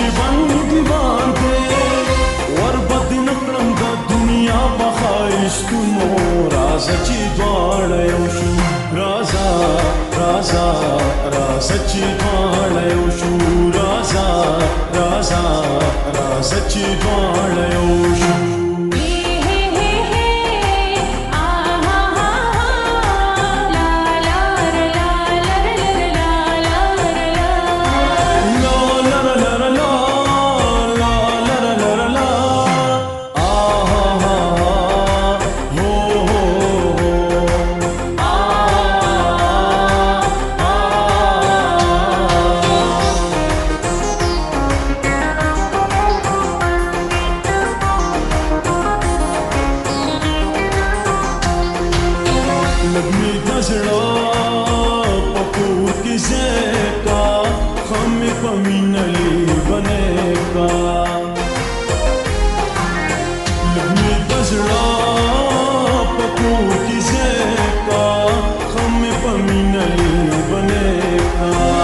چې باندې باندې وربد نکړم د دنیا په ښایستونو راځه چې دواړه یو شو راځه راځه راځه چې دواړه یو شو راځه راځه راځه چې دواړه یو شو لګمې د زړه په کور کې ځای کا خمې په مینه لیونی کا لګمې د زړه په کور کې ځای کا خمې په مینه لیونی کا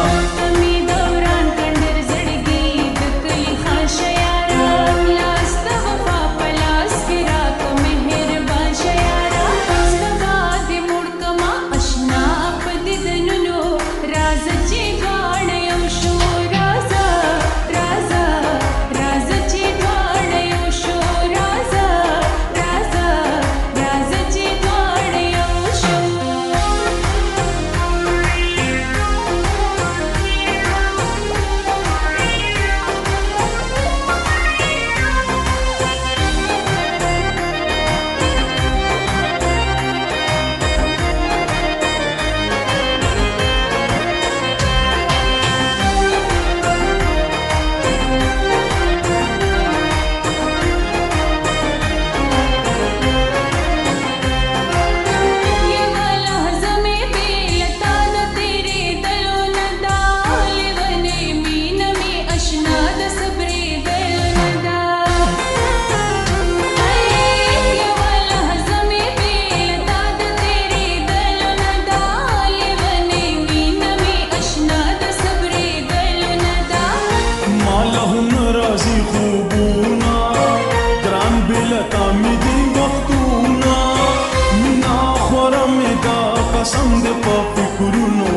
قسم دې په فکرونو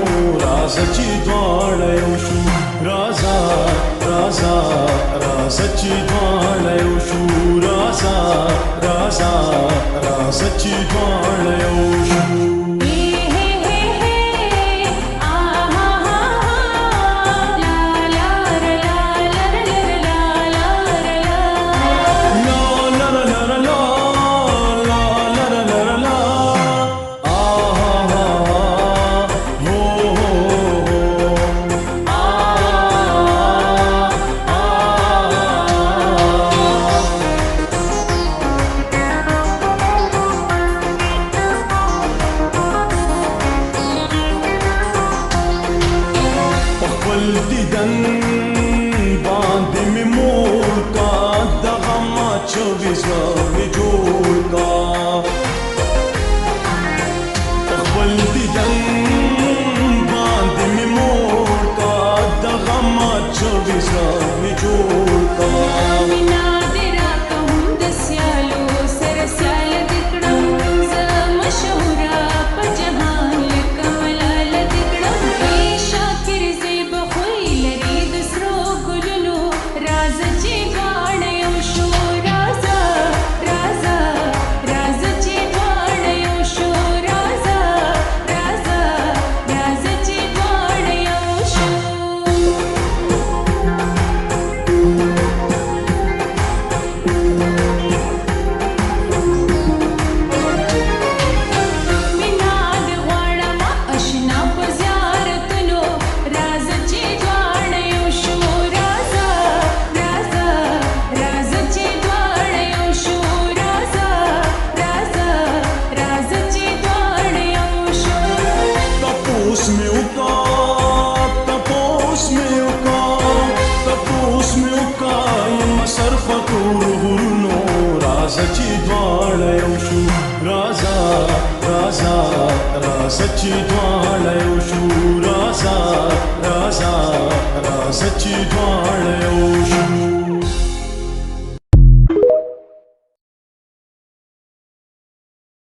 راځه چې دواړه یو شو راځه راځه راځه چې دواړه یو شو راځه راځه راځه چې دواړه یو شو دیدن باندې مې مور کا دغه ما چوبیس مې جوړ کا خپل دیدن باندې مې مور کا دغه ما چوبیس مې جوړ کا راځه چې دواړه یو شو راځه راځه راځه چې دواړه یو شو راځه راځه راځه چې دواړه یو شو